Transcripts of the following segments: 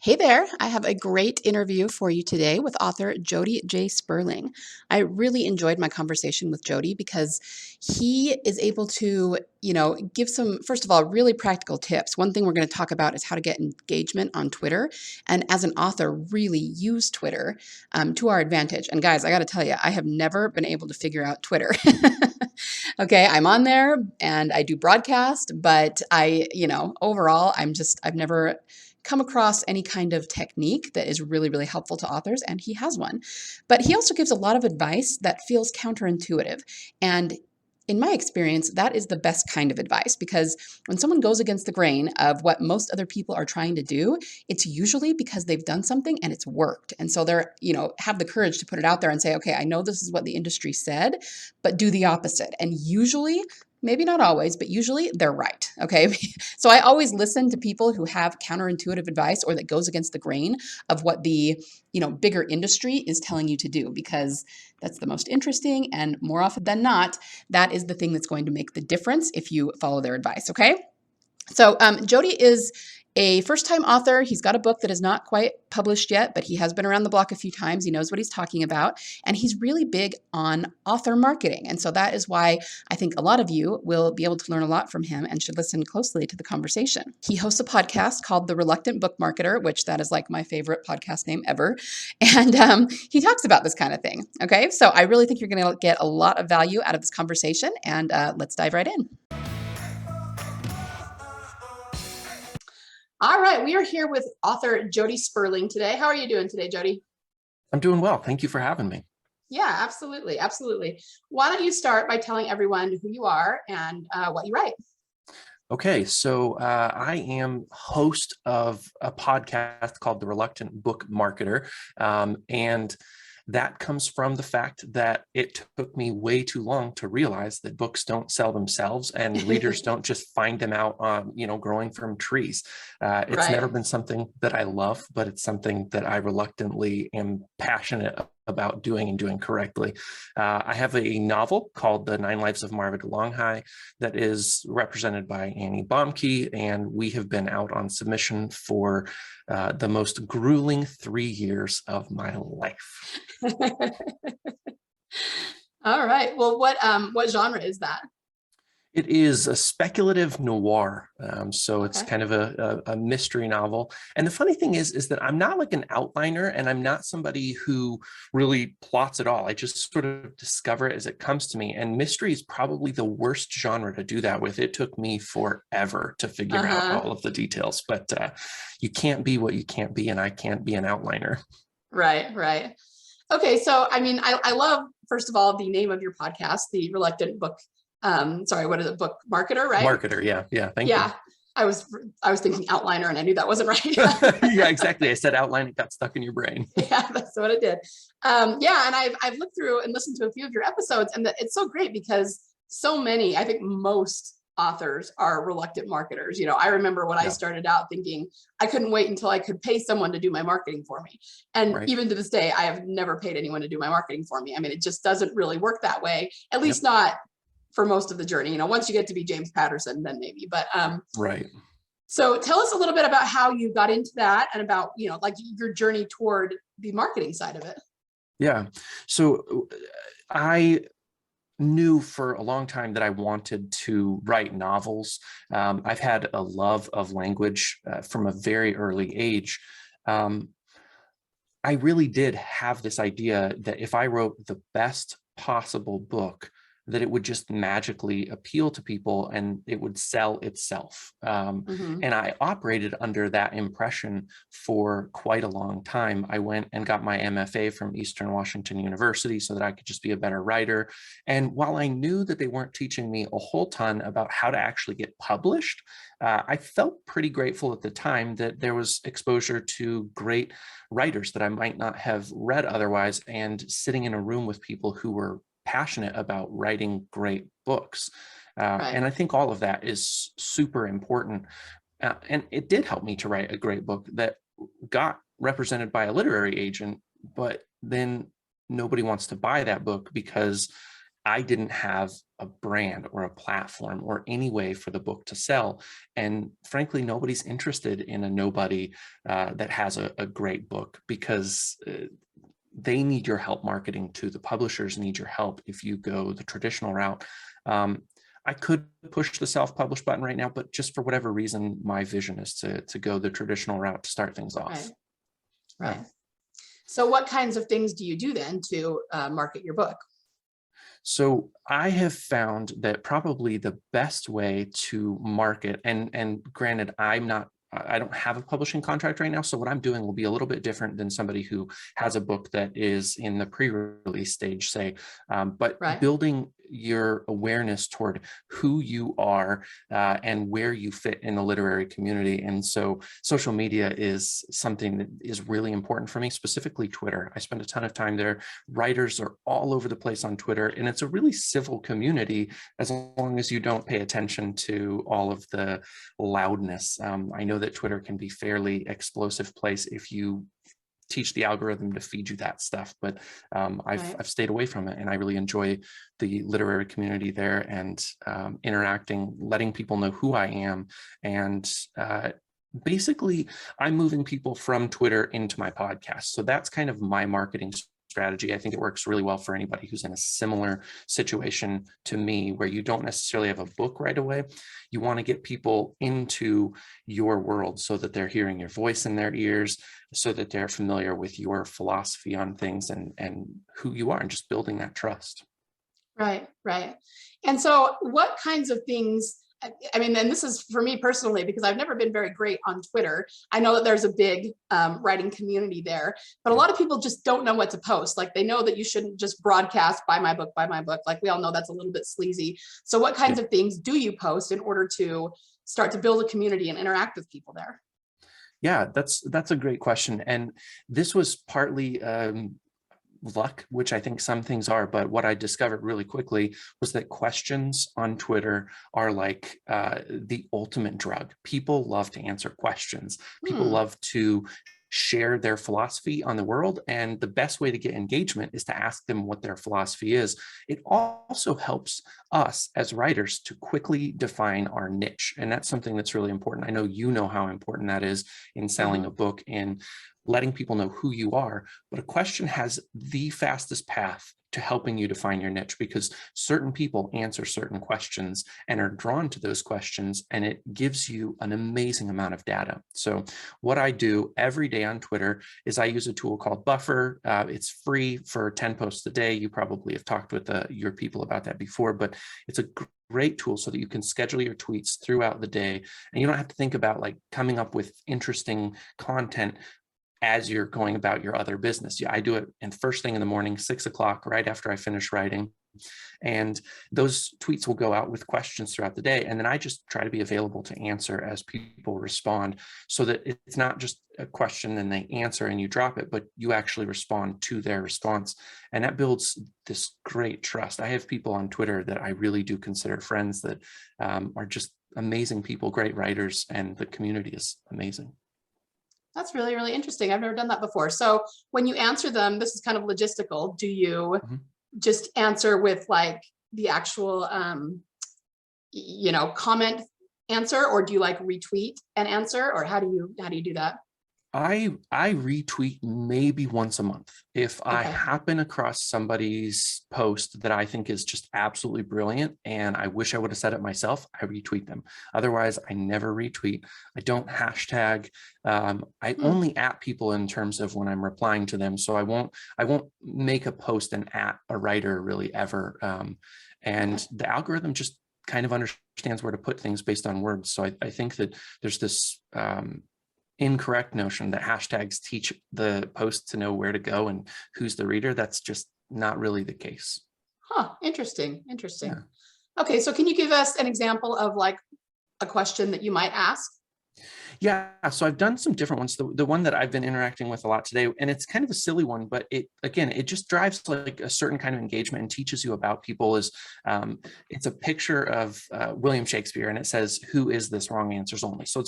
Hey there, I have a great interview for you today with author Jody J. Sperling. I really enjoyed my conversation with Jody because he is able to, give some, first of all, really practical tips. One thing we're going to talk about is how to get engagement on Twitter. And as an author, really use Twitter to our advantage. And guys, I got to tell you, I have never been able to figure out Twitter. Okay, I'm on there and I do broadcast, but overall, I've never come across any kind of technique that is really, really helpful to authors, and he has one. But he also gives a lot of advice that feels counterintuitive. And in my experience, that is the best kind of advice because when someone goes against the grain of what most other people are trying to do, it's usually because they've done something and it's worked. And so they're, have the courage to put it out there and say, okay, I know this is what the industry said, but do the opposite. And usually, maybe not always, but usually they're right. Okay. So I always listen to people who have counterintuitive advice or that goes against the grain of what the, bigger industry is telling you to do, because that's the most interesting. And more often than not, that is the thing that's going to make the difference if you follow their advice. Okay. So Jody is a first-time author. He's got a book that is not quite published yet, but he has been around the block a few times. He knows what he's talking about, and he's really big on author marketing. And so that is why I think a lot of you will be able to learn a lot from him and should listen closely to the conversation. He hosts a podcast called The Reluctant Book Marketer, which that is like my favorite podcast name ever. And he talks about this kind of thing. Okay, so I really think you're going to get a lot of value out of this conversation, and let's dive right in. All right, we are here with author Jody Sperling today. How are you doing today, Jody? I'm doing well. Thank you for having me. Yeah, absolutely. Absolutely. Why don't you start by telling everyone who you are and what you write? Okay, so I am host of a podcast called The Reluctant Book Marketer, and that comes from the fact that it took me way too long to realize that books don't sell themselves and readers don't just find them out, growing from trees. It's never been something that I love, but it's something that I reluctantly am passionate about doing and doing correctly. I have a novel called The 9 Lives of Marva de Longhai that is represented by Annie Baumke, and we have been out on submission for the most grueling 3 years of my life. All right. Well, what genre is that? It is a speculative noir. So it's kind of a mystery novel. And the funny thing is that I'm not like an outliner, and I'm not somebody who really plots it all. I just sort of discover it as it comes to me. And mystery is probably the worst genre to do that with. It took me forever to figure out all of the details, but you can't be what you can't be, and I can't be an outliner. Right. Okay. So, I mean, I love, first of all, the name of your podcast, The Reluctant Book what is it? Book Marketer, right? Marketer, yeah. Thank you. I was thinking outliner, and I knew that wasn't right. Yeah, exactly. I said outline, it got stuck in your brain. Yeah, that's what it did. And I've looked through and listened to a few of your episodes, and it's so great because so many, I think most authors are reluctant marketers. I remember when I started out thinking I couldn't wait until I could pay someone to do my marketing for me. And even to this day, I have never paid anyone to do my marketing for me. I mean, it just doesn't really work that way, at least not for most of the journey. Once you get to be James Patterson, then maybe, but so tell us a little bit about how you got into that and about, like your journey toward the marketing side of it. Yeah. So I knew for a long time that I wanted to write novels. I've had a love of language from a very early age. I really did have this idea that if I wrote the best possible book, that it would just magically appeal to people and it would sell itself. And I operated under that impression for quite a long time. I went and got my MFA from Eastern Washington University so that I could just be a better writer. And while I knew that they weren't teaching me a whole ton about how to actually get published, I felt pretty grateful at the time that there was exposure to great writers that I might not have read otherwise, and sitting in a room with people who were passionate about writing great books. And I think all of that is super important. And it did help me to write a great book that got represented by a literary agent, but then nobody wants to buy that book because I didn't have a brand or a platform or any way for the book to sell. And frankly, nobody's interested in a nobody that has a great book, because they need your help marketing too. The publishers need your help if you go the traditional route. I could push the self-publish button right now, but just for whatever reason, my vision is to go the traditional route to start things off. Right. So what kinds of things do you do then to market your book? So I have found that probably the best way to market, and granted, I don't have a publishing contract right now, so what I'm doing will be a little bit different than somebody who has a book that is in the pre-release stage, say, but building your awareness toward who you are and where you fit in the literary community. And so social media is something that is really important for me, specifically Twitter. I spend a ton of time there. Writers are all over the place on Twitter, and it's a really civil community as long as you don't pay attention to all of the loudness. I know that Twitter can be fairly explosive place if you teach the algorithm to feed you that stuff, but I've stayed away from it, and I really enjoy the literary community there, and interacting, letting people know who I am, and basically I'm moving people from Twitter into my podcast. So that's kind of my marketing strategy. I think it works really well for anybody who's in a similar situation to me, where you don't necessarily have a book right away. You want to get people into your world so that they're hearing your voice in their ears, so that they're familiar with your philosophy on things and who you are, and just building that trust. Right. And so what kinds of things, I mean, and this is for me personally, because I've never been very great on Twitter. I know that there's a big writing community there, but a lot of people just don't know what to post. Like, they know that you shouldn't just broadcast buy my book. Like, we all know that's a little bit sleazy. So what kinds of things do you post in order to start to build a community and interact with people there? Yeah, that's a great question. And this was partly luck, which I think some things are, but what I discovered really quickly was that questions on Twitter are like the ultimate drug. People love to answer questions. People love to share their philosophy on the world, and the best way to get engagement is to ask them what their philosophy is. It also helps us as writers to quickly define our niche, and that's something that's really important. I know you know how important that is in selling a book and letting people know who you are, but a question has the fastest path to helping you define your niche, because certain people answer certain questions and are drawn to those questions, and it gives you an amazing amount of data. So what I do every day on Twitter is I use a tool called Buffer. It's free for 10 posts a day. You probably have talked with your people about that before, but it's a great tool so that you can schedule your tweets throughout the day, and you don't have to think about like coming up with interesting content as you're going about your other business. I do it in first thing in the morning, 6 o'clock, right after I finish writing. And those tweets will go out with questions throughout the day. And then I just try to be available to answer as people respond, so that it's not just a question and they answer and you drop it, but you actually respond to their response. And that builds this great trust. I have people on Twitter that I really do consider friends that are just amazing people, great writers, and the community is amazing. That's really, really interesting. I've never done that before. So when you answer them, this is kind of logistical. Do you just answer with like the actual, comment answer, or do you like retweet an answer, or how do you do that? I retweet maybe once a month. If I happen across somebody's post that I think is just absolutely brilliant and I wish I would have said it myself, I retweet them. Otherwise, I never retweet. I don't hashtag. I only at people in terms of when I'm replying to them. So I won't make a post and at a writer really ever. And the algorithm just kind of understands where to put things based on words. So I think that there's this incorrect notion that hashtags teach the post to know where to go and who's the reader. That's just not really the case. Interesting. Okay, so can you give us an example of like a question that you might ask? Yeah, so I've done some different ones. The one that I've been interacting with a lot today, and it's kind of a silly one, but it just drives like a certain kind of engagement and teaches you about people is it's a picture of William Shakespeare, and it says, "Who is this? Wrong answers only." So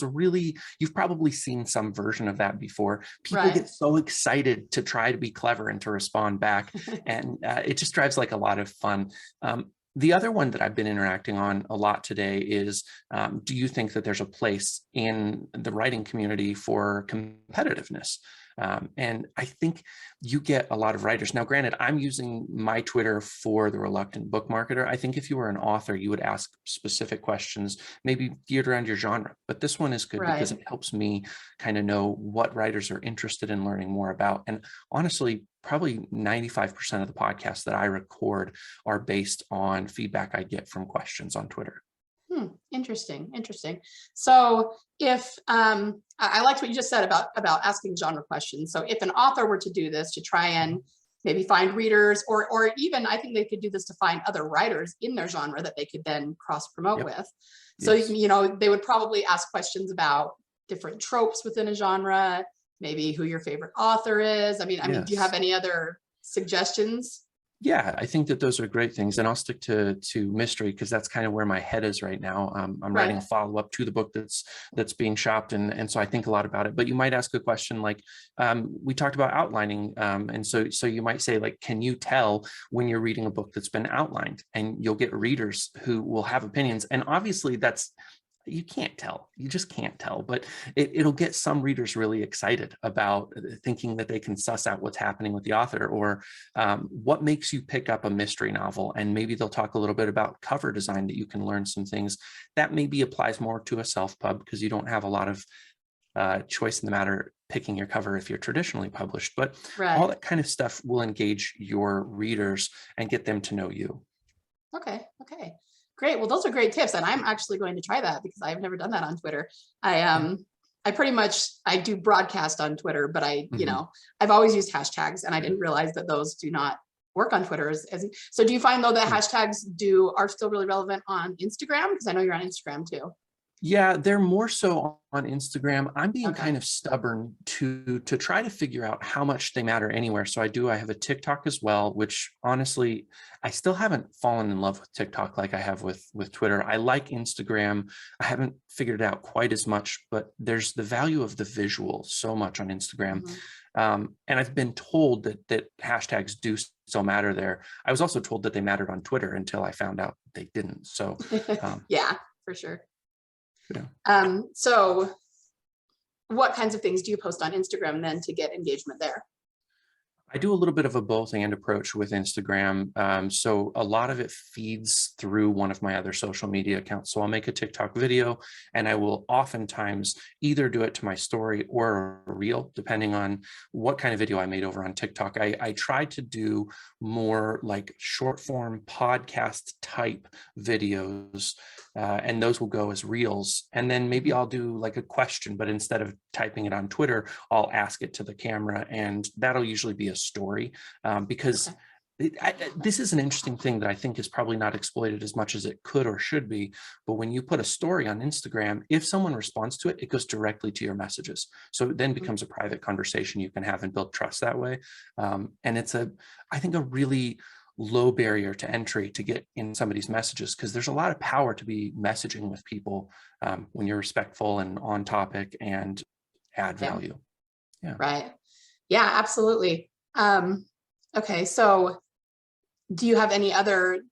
you've probably seen some version of that before. People Right. get so excited to try to be clever and to respond back, and it just drives like a lot of fun. The other one that I've been interacting on a lot today is, do you think that there's a place in the writing community for competitiveness? And I think you get a lot of writers. Now, granted, I'm using my Twitter for the reluctant book marketer. I think if you were an author, you would ask specific questions, maybe geared around your genre. But this one is good because Right. it helps me kind of know what writers are interested in learning more about. And honestly, probably 95% of the podcasts that I record are based on feedback I get from questions on Twitter. Interesting. Interesting. So if I liked what you just said about asking genre questions. So if an author were to do this to try and maybe find readers, or even I think they could do this to find other writers in their genre that they could then cross promote Yep. with. So Yes. they would probably ask questions about different tropes within a genre, maybe who your favorite author is. I mean, do you have Yes. any other suggestions? Yeah, I think that those are great things, and I'll stick to mystery because that's kind of where my head is right now. I'm writing Right. a follow up to the book that's being shopped, and so I think a lot about it. But you might ask a question like, we talked about outlining, and so you might say like, can you tell when you're reading a book that's been outlined? And you'll get readers who will have opinions, and obviously that's you can't tell. You just can't tell, but it'll get some readers really excited about thinking that they can suss out what's happening with the author, or what makes you pick up a mystery novel. And maybe they'll talk a little bit about cover design that you can learn some things that maybe applies more to a self-pub because you don't have a lot of choice in the matter picking your cover if you're traditionally published. But all Right. that kind of stuff will engage your readers and get them to know you. Okay. Okay. Great. Well, those are great tips, and I'm actually going to try that because I've never done that on Twitter. I Yeah. I pretty much I do broadcast on Twitter, but Mhm. I've always used hashtags, and I didn't realize that those do not work on Twitter. So do you find though that hashtags do are still really relevant on Instagram? Because I know you're on Instagram too. Yeah, they're more so on Instagram. I'm being Okay. kind of stubborn to try to figure out how much they matter anywhere. So I have a TikTok as well, which honestly, I still haven't fallen in love with TikTok like I have with Twitter. I like Instagram. I haven't figured it out quite as much, but there's the value of the visual so much on Instagram. Mhm. And I've been told that hashtags do still matter there. I was also told that they mattered on Twitter until I found out they didn't. So Yeah, for sure. yeah. So what kinds of things do you post on Instagram then to get engagement there? I do a little bit of a both and approach with Instagram. So a lot of it feeds through one of my other social media accounts. So I'll make a TikTok video and I will oftentimes either do it to my story or a reel, depending on what kind of video I made over on TikTok. I try to do more like short form podcast type videos, and those will go as reels. And then maybe Mhm. I'll do like a question, but instead of typing it on Twitter, I'll ask it to the camera, and that'll usually be a story, because Okay. this is an interesting thing that I think is probably not exploited as much as it could or should be. But when you put a story on Instagram, if someone responds to it, it goes directly to your messages. So it then Mhm. becomes a private conversation you can have and build trust that way. And it's I think, a really low barrier to entry to get in somebody's messages because there's a lot of power to be messaging with people when you're respectful and on topic and add Yeah. value. Yeah. Right. Yeah, absolutely. Okay, so do you have any other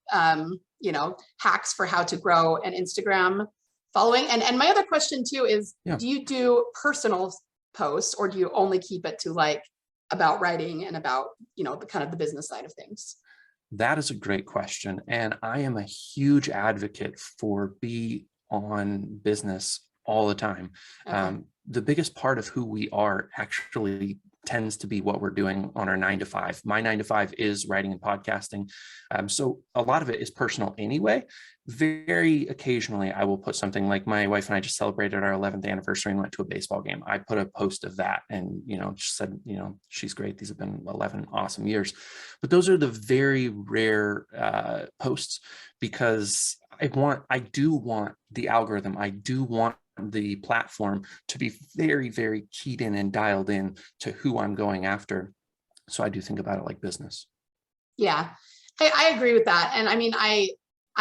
hacks for how to grow an Instagram following? And my other question too is, Yeah. do you do personal posts or do you only keep it to like about writing and about, the kind of the business side of things? That is a great question. And I am a huge advocate for be on business all the time. Okay. The biggest part of who we are actually tends to be what we're doing on our 9 to 5. My 9 to 5 is writing and podcasting. So a lot of it is personal anyway. Very occasionally, I will put something like my wife and I just celebrated our 11th anniversary and went to a baseball game. I put a post of that and, just said, she's great. These have been 11 awesome years. But those are the very rare posts because I do want the algorithm. I do want the platform to be very, very keyed in and dialed in to who I'm going after. So I do think about it like business. Yeah, I agree with that. And I mean, I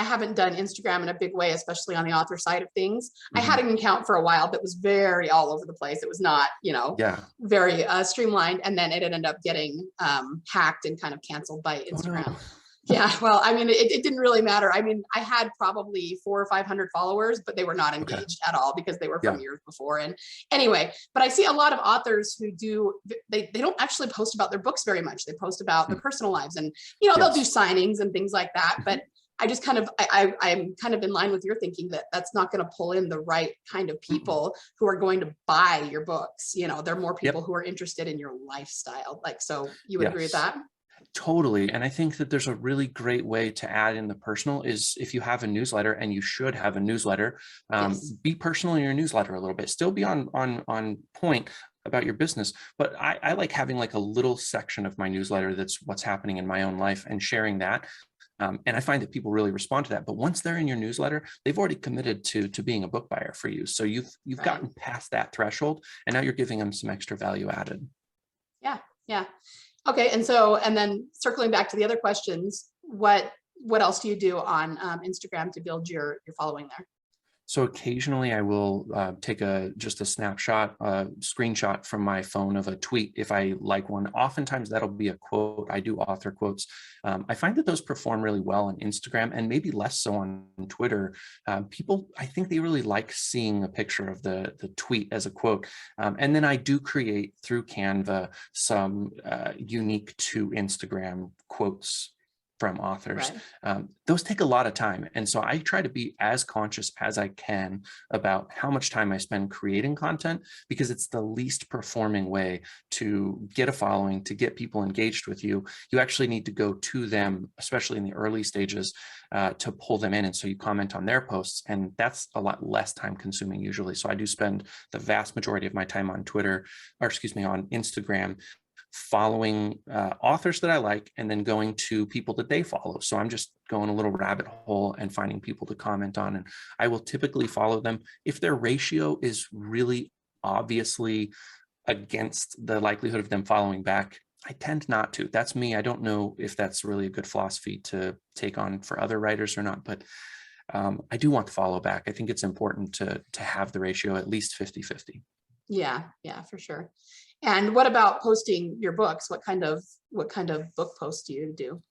haven't done Instagram in a big way, especially on the author side of things. I had an account for a while that was very all over the place. It was not, Yeah. very streamlined. And then it ended up getting hacked and kind of canceled by Oh, no. Instagram. Yeah, well, I mean, it didn't really matter. I mean, I had probably 400 or 500 followers, but they were not Okay. engaged at all because they were Yeah. from years before. And anyway, but I see a lot of authors who they don't actually post about their books very much. They post about their personal lives, and they'll do signings and things like that. But I just kind of, I'm kind of in line with your thinking that that's not going to pull in the right kind of people who are going to buy your books. They're more people who are interested in your lifestyle. Like, so you would agree with Yes. that? Totally. And I think that there's a really great way to add in the personal is if you have a newsletter, and you should have a newsletter, Yes. be personal in your newsletter a little bit, still be on point about your business. But I like having like a little section of my newsletter that's what's happening in my own life and sharing that. And I find that people really respond to that. But once they're in your newsletter, they've already committed to being a book buyer for you. So you've gotten past that threshold, and now you're giving them some extra value added. Yeah. Yeah. Okay. And then circling back to the other questions, what else do you do on Instagram to build your following there? So occasionally I will take just a snapshot, screenshot from my phone of a tweet if I like one. Oftentimes that'll be a quote. I do author quotes. I find that those perform really well on Instagram, and maybe less so on Twitter. People, I think they really like seeing a picture of the tweet as a quote. And then I do create through Canva some unique to Instagram quotes from authors. Those take a lot of time. And so I try to be as conscious as I can about how much time I spend creating content, because it's the least performing way to get a following, to get people engaged with you. You actually need to go to them, especially in the early stages, to pull them in. And so you comment on their posts, and that's a lot less time consuming usually. So I do spend the vast majority of my time on Twitter, or excuse me, on Instagram, following authors that I like, and then going to people that they follow. So I'm just going a little rabbit hole and finding people to comment on, and I will typically follow them. If their ratio is really obviously against the likelihood of them following back, I tend not to. That's me. I don't know if that's really a good philosophy to take on for other writers or not, but I do want to follow back. I think it's important to have the ratio at least 50-50. Yeah, for sure. And what about posting your books? What kind of book posts do you do?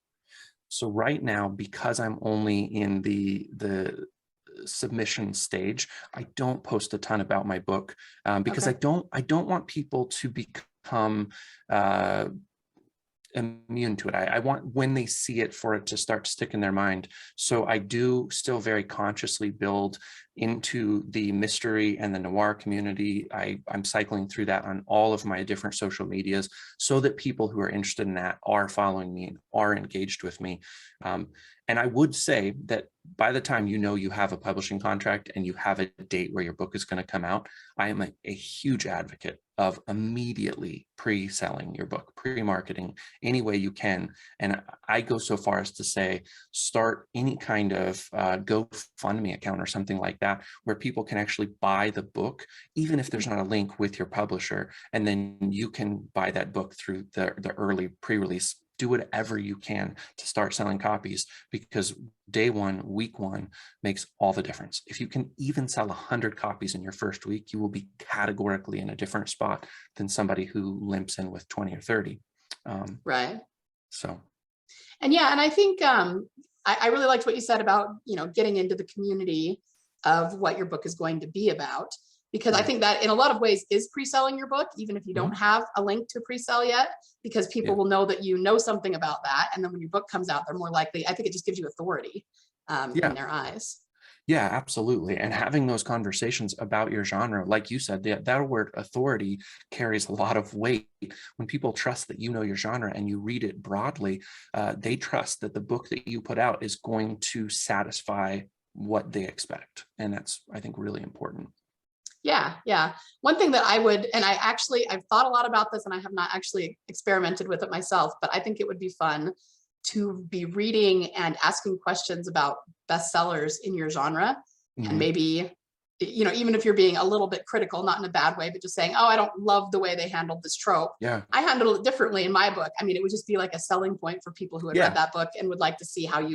So right now, because I'm only in the submission stage, I don't post a ton about my book, because I don't want people to become immune to it. I want, when they see it, for it to start to stick in their mind. So I do still very consciously build into the mystery and the noir community. I'm cycling through that on all of my different social medias, so that people who are interested in that are following me and are engaged with me. And I would say that by the time you have a publishing contract and you have a date where your book is going to come out, I am a huge advocate of immediately pre-selling your book, pre-marketing any way you can. And I go so far as to say, start any kind of GoFundMe account or something like that, where people can actually buy the book, even if there's not a link with your publisher, and then you can buy that book through the early pre-release. Do whatever you can to start selling copies, because day one, week one makes all the difference. If you can even sell 100 copies in your first week, you will be categorically in a different spot than somebody who limps in with 20 or 30. Right. So. And I think I really liked what you said about, getting into the community of what your book is going to be about, because I think that in a lot of ways is pre-selling your book, even if you don't have a link to pre-sell yet, because people will know that you know something about that. And then when your book comes out, they're more likely, I think it just gives you authority in their eyes. Yeah, absolutely. And having those conversations about your genre, like you said, that word authority carries a lot of weight. When people trust that you know your genre and you read it broadly, they trust that the book that you put out is going to satisfy what they expect. And that's, I think, really important. Yeah. One thing that I would, and I've thought a lot about this, and I have not actually experimented with it myself, but I think it would be fun to be reading and asking questions about bestsellers in your genre, and maybe even if you're being a little bit critical, not in a bad way, but just saying, oh, I don't love the way they handled this trope. Yeah. I handled it differently in my book. I mean, it would just be like a selling point for people who had read that book and would like to see how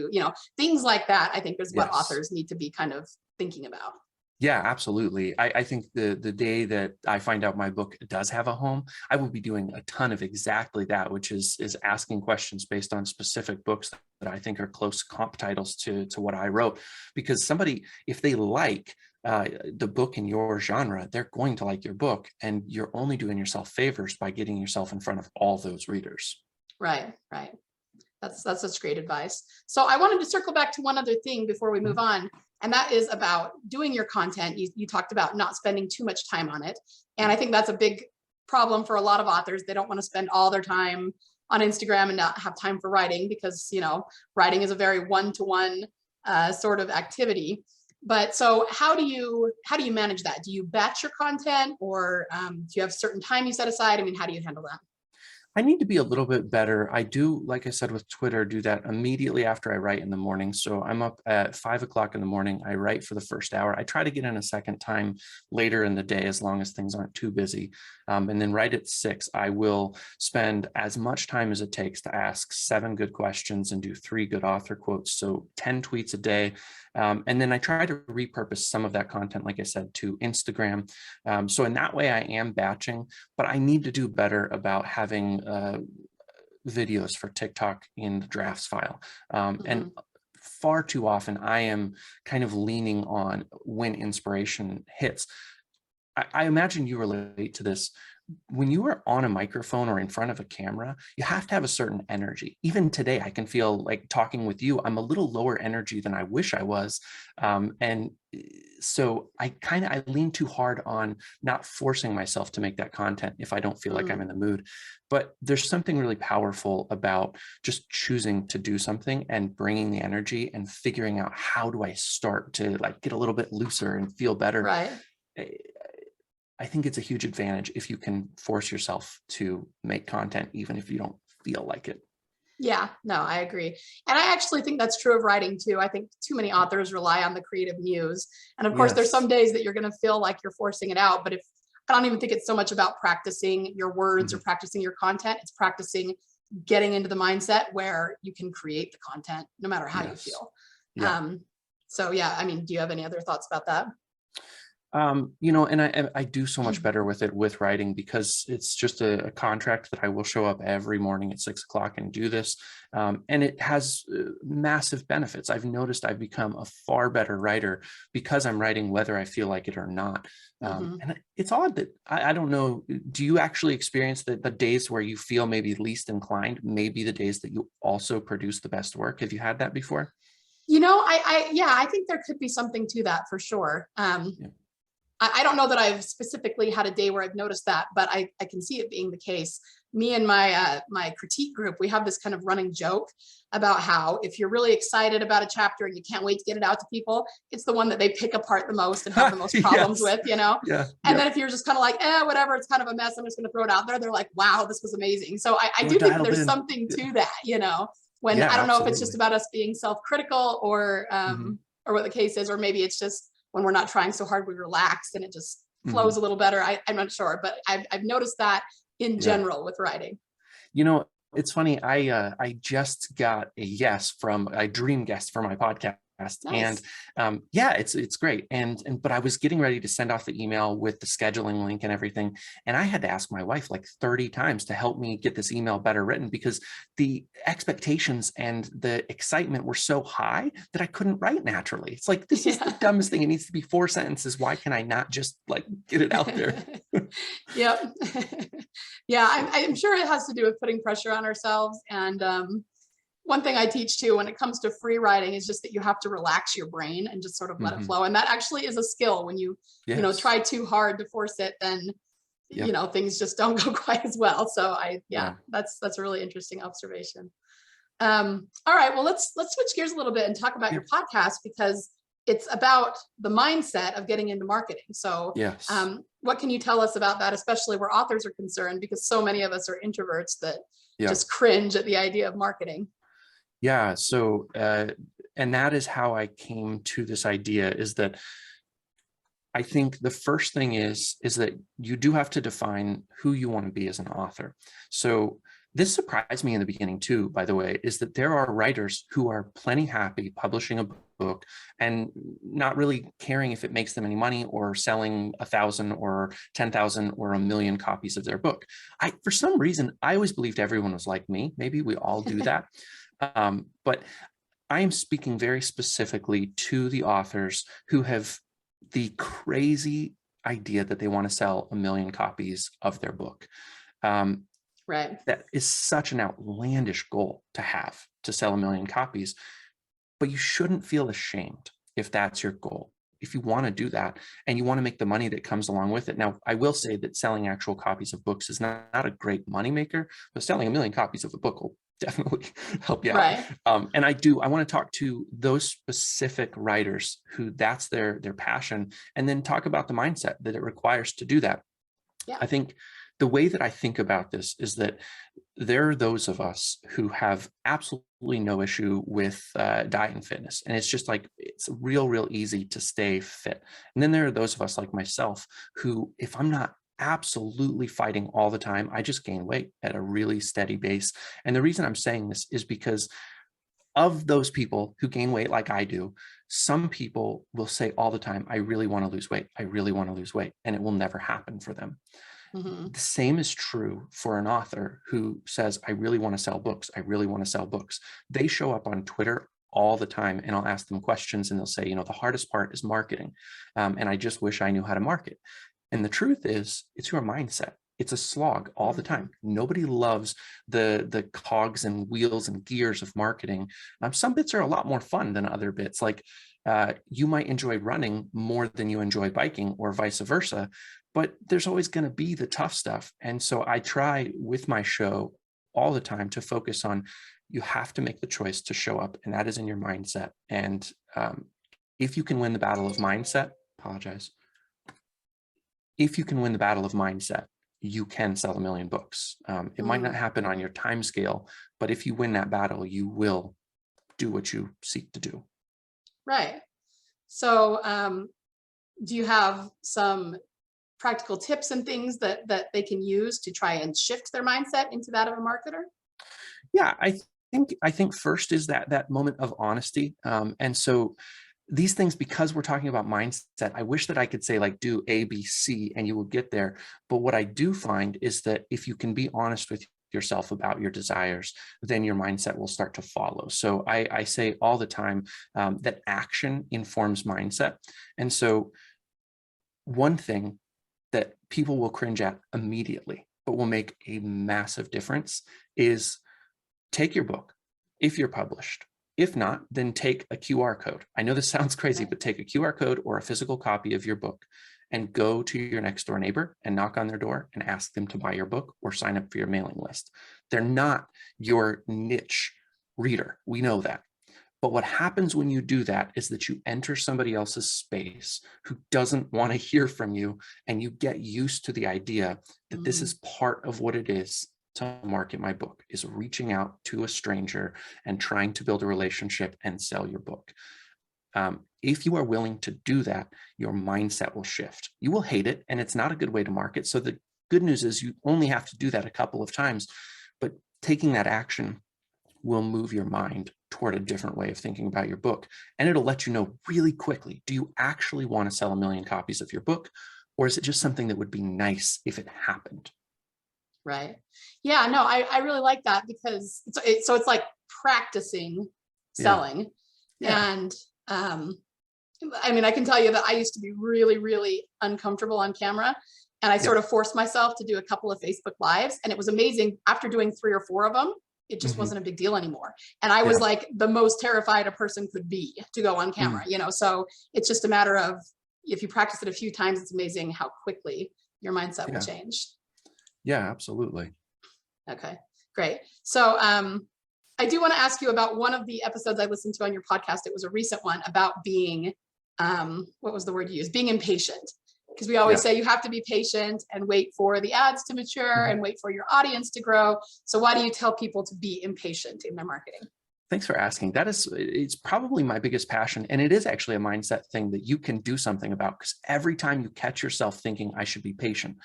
things like that, I think is what authors need to be kind of thinking about. Yeah, absolutely. I think the day that I find out my book does have a home, I will be doing a ton of exactly that, which is asking questions based on specific books that I think are close comp titles to what I wrote. Because somebody, if they like the book in your genre, they're going to like your book, and you're only doing yourself favors by getting yourself in front of all those readers. Right. That's such great advice. So I wanted to circle back to one other thing before we move on. And that is about doing your content. You talked about not spending too much time on it. And I think that's a big problem for a lot of authors. They don't want to spend all their time on Instagram and not have time for writing, because, writing is a very one-to-one sort of activity. But so how do you manage that? Do you batch your content, or do you have certain time you set aside? I mean, how do you handle that? I need to be a little bit better. I do, like I said, with Twitter, do that immediately after I write in the morning. So I'm up at 5 o'clock in the morning. I write for the first hour. I try to get in a second time later in the day, as long as things aren't too busy. And then right at 6, I will spend as much time as it takes to ask 7 good questions and do 3 good author quotes. So 10 tweets a day. And then I try to repurpose some of that content, like I said, to Instagram. So in that way, I am batching, but I need to do better about having videos for TikTok in the drafts file. And far too often, I am kind of leaning on when inspiration hits. I imagine you relate to this. When you are on a microphone or in front of a camera, you have to have a certain energy. Even today, I can feel like talking with you, I'm a little lower energy than I wish I was. And so I lean too hard on not forcing myself to make that content if I don't feel like I'm in the mood. But there's something really powerful about just choosing to do something and bringing the energy and figuring out, how do I start to get a little bit looser and feel better? Right. I think it's a huge advantage if you can force yourself to make content, even if you don't feel like it. Yeah, no, I agree. And I actually think that's true of writing too. I think too many authors rely on the creative muse. And of course, there's some days that you're going to feel like you're forcing it out. But I don't even think it's so much about practicing your words or practicing your content. It's practicing getting into the mindset where you can create the content no matter how you feel. Yeah. So yeah, I mean, do you have any other thoughts about that? And I do so much better with it with writing, because it's just a contract that I will show up every morning at 6 o'clock and do this. And it has massive benefits. I've noticed I've become a far better writer because I'm writing whether I feel like it or not. And it's odd that I don't know. Do you actually experience the days where you feel maybe least inclined, maybe the days that you also produce the best work? Have you had that before? I think there could be something to that for sure. I don't know that I've specifically had a day where I've noticed that, but I can see it being the case. Me and my critique group, we have this kind of running joke about how if you're really excited about a chapter and you can't wait to get it out to people, it's the one that they pick apart the most and have the most problems with, Yeah. And then if you're just kind of like, whatever, it's kind of a mess, I'm just going to throw it out there, they're like, wow, this was amazing. So I do think there's something to that, when I don't know if it's just about us being self-critical or what the case is, or maybe it's just when we're not trying so hard, we relax and it just flows a little better. I'm not sure, but I've noticed that in general with writing. It's funny. I just got a yes from a dream guest for my podcast. Nice. And it's great. But I was getting ready to send off the email with the scheduling link and everything. And I had to ask my wife like 30 times to help me get this email better written, because the expectations and the excitement were so high that I couldn't write naturally. It's like, this is the dumbest thing. It needs to be 4 sentences. Why can I not just get it out there? Yep. I'm sure it has to do with putting pressure on ourselves. And one thing I teach too, when it comes to free writing, is just that you have to relax your brain and just sort of let it flow. And that actually is a skill. When you, try too hard to force it, then, things just don't go quite as well. So that's a really interesting observation. All right, well, let's switch gears a little bit and talk about your podcast, because it's about the mindset of getting into marketing. So what can you tell us about that, especially where authors are concerned, because so many of us are introverts that just cringe at the idea of marketing. Yeah. So, and that is how I came to this idea, is that I think the first thing is that you do have to define who you want to be as an author. So this surprised me in the beginning too, by the way, is that there are writers who are plenty happy publishing a book and not really caring if it makes them any money or selling 1,000 or 10,000 or 1,000,000 copies of their book. For some reason, I always believed everyone was like me. Maybe we all do that. But I am speaking very specifically to the authors who have the crazy idea that they want to sell 1,000,000 copies of their book. Right. That is such an outlandish goal to have, to sell 1,000,000 copies, but you shouldn't feel ashamed if that's your goal. If you want to do that and you want to make the money that comes along with it. Now, I will say that selling actual copies of books is not a great moneymaker, but selling 1,000,000 copies of a book will definitely help you out. Right. And I want to talk to those specific writers who that's their passion, and then talk about the mindset that it requires to do that. Yeah. I think the way that I think about this is that there are those of us who have absolutely no issue with diet and fitness. And it's just like, it's real easy to stay fit. And then there are those of us like myself who, if I'm not absolutely fighting all the time, I just gain weight at a really steady pace. And the reason I'm saying this is because of those people who gain weight like I do, some people will say all the time, I really want to lose weight. I really want to lose weight. And it will never happen for them. Mm-hmm. The same is true for an author who says, I really want to sell books. I really want to sell books. They show up on Twitter all the time, and I'll ask them questions and they'll say, the hardest part is marketing. And I just wish I knew how to market. And the truth is, it's your mindset. It's a slog all the time. Nobody loves the cogs and wheels and gears of marketing. Some bits are a lot more fun than other bits. Like you might enjoy running more than you enjoy biking, or vice versa. But there's always going to be the tough stuff. And so I try with my show all the time to focus on, you have to make the choice to show up, and that is in your mindset. And if you can win the battle of mindset, if you can win the battle of mindset, you can sell 1,000,000 books. It might not happen on your time scale, but if you win that battle, you will do what you seek to do. Right. So do you have some practical tips and things that they can use to try and shift their mindset into that of a marketer? Yeah, I think first is that moment of honesty. And so these things, because we're talking about mindset, I wish that I could say like, do A, B, C, and you will get there. But what I do find is that if you can be honest with yourself about your desires, then your mindset will start to follow. So I say all the time that action informs mindset. And so one thing that people will cringe at immediately, but will make a massive difference, is take your book if you're published. If not, then take a QR code. I know this sounds crazy, but take a QR code or a physical copy of your book and go to your next door neighbor and knock on their door and ask them to buy your book or sign up for your mailing list. They're not your niche reader. We know that. But what happens when you do that is that you enter somebody else's space who doesn't want to hear from you, and you get used to the idea that this is part of what it is to market my book, is reaching out to a stranger and trying to build a relationship and sell your book. If you are willing to do that, your mindset will shift. You will hate it, and it's not a good way to market. So the good news is you only have to do that a couple of times, but taking that action will move your mind toward a different way of thinking about your book. And it'll let you know really quickly, do you actually want to sell 1,000,000 copies of your book? Or is it just something that would be nice if it happened? Right. Yeah, no, I really like that, because so it's like practicing selling. Yeah. And I mean, I can tell you that I used to be really uncomfortable on camera, and I sort of forced myself to do a couple of Facebook Lives, and it was amazing. After doing 3 or 4 of them, it just wasn't a big deal anymore. And I was like the most terrified a person could be to go on camera, so it's just a matter of, if you practice it a few times, it's amazing how quickly your mindset will change. Yeah, absolutely. Okay, great. So I do want to ask you about one of the episodes I listened to on your podcast. It was a recent one about being, what was the word you used? Being impatient. Because we always say you have to be patient and wait for the ads to mature and wait for your audience to grow. So why do you tell people to be impatient in their marketing? Thanks for asking. It's probably my biggest passion. And it is actually a mindset thing that you can do something about, because every time you catch yourself thinking I should be patient,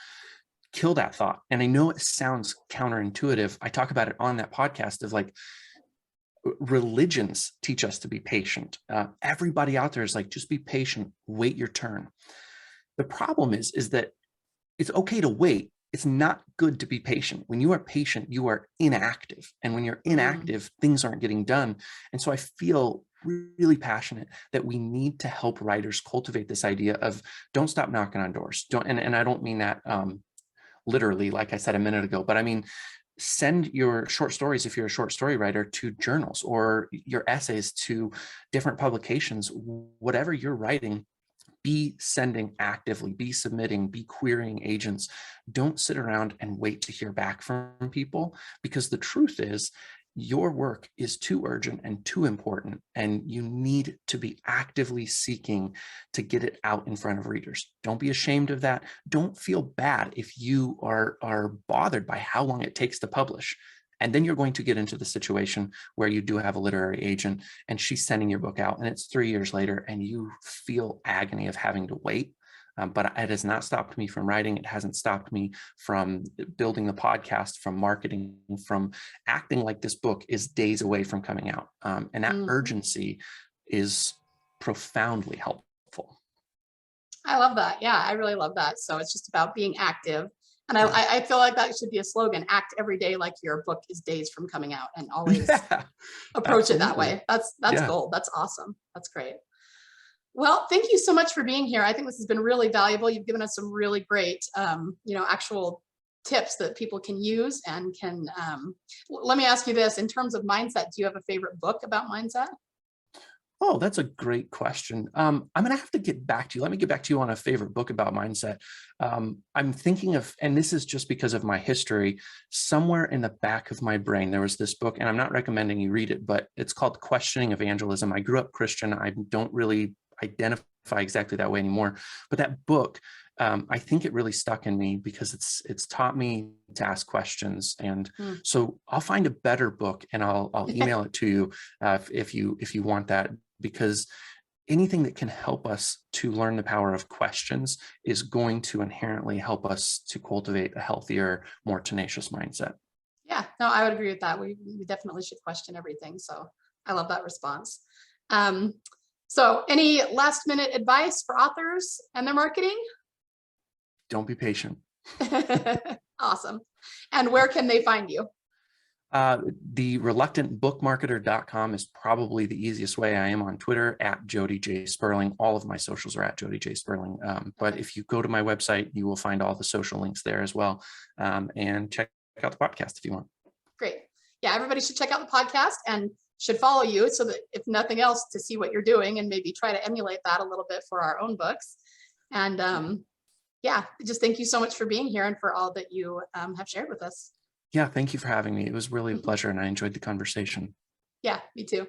kill that thought. And I know it sounds counterintuitive. I talk about it on that podcast of like, religions teach us to be patient. Everybody out there is like, just be patient, wait your turn. The problem is that it's okay to wait. It's not good to be patient. When you are patient, you are inactive. And when you're inactive, things aren't getting done. And so I feel really passionate that we need to help writers cultivate this idea of don't stop knocking on doors. And I don't mean that literally, like I said a minute ago, but I mean, send your short stories, if you're a short story writer, to journals, or your essays to different publications. Whatever you're writing, be sending actively, be submitting, be querying agents. Don't sit around and wait to hear back from people, because the truth is your work is too urgent and too important, and you need to be actively seeking to get it out in front of readers. Don't be ashamed of that. Don't feel bad if you are bothered by how long it takes to publish. And then you're going to get into the situation where you do have a literary agent and she's sending your book out and it's 3 years later and you feel agony of having to wait. But it has not stopped me from writing. It hasn't stopped me from building the podcast, from marketing, from acting like this book is days away from coming out. And that urgency is profoundly helpful. I love that. Yeah, I really love that. So it's just about being active. And I feel like that should be a slogan: act every day like your book is days from coming out, and always approach it that way. That's gold. That's awesome. That's great. Well, thank you so much for being here. I think this has been really valuable. You've given us some really great, actual tips that people can use and can, let me ask you this, in terms of mindset, do you have a favorite book about mindset? Oh, that's a great question. I'm going to have to get back to you. Let me get back to you on a favorite book about mindset. I'm thinking of, and this is just because of my history, somewhere in the back of my brain, there was this book, and I'm not recommending you read it, but it's called Questioning Evangelism. I grew up Christian. I don't really identify exactly that way anymore. But that book, I think it really stuck in me because it's taught me to ask questions. And so I'll find a better book and I'll email it to you if you want that, because anything that can help us to learn the power of questions is going to inherently help us to cultivate a healthier, more tenacious mindset. Yeah, no, I would agree with that. We definitely should question everything. So I love that response. So any last minute advice for authors and their marketing? Don't be patient. Awesome. And where can they find you? The reluctantbookmarketer.com is probably the easiest way. I am on Twitter at Jody J Sperling. All of my socials are at Jody J Sperling. But if you go to my website, you will find all the social links there as well. And check out the podcast if you want. Great. Yeah, everybody should check out the podcast and should follow you, so that if nothing else, to see what you're doing and maybe try to emulate that a little bit for our own books. And yeah, just thank you so much for being here and for all that you have shared with us. Yeah, thank you for having me. It was really a pleasure and I enjoyed the conversation. Yeah, me too.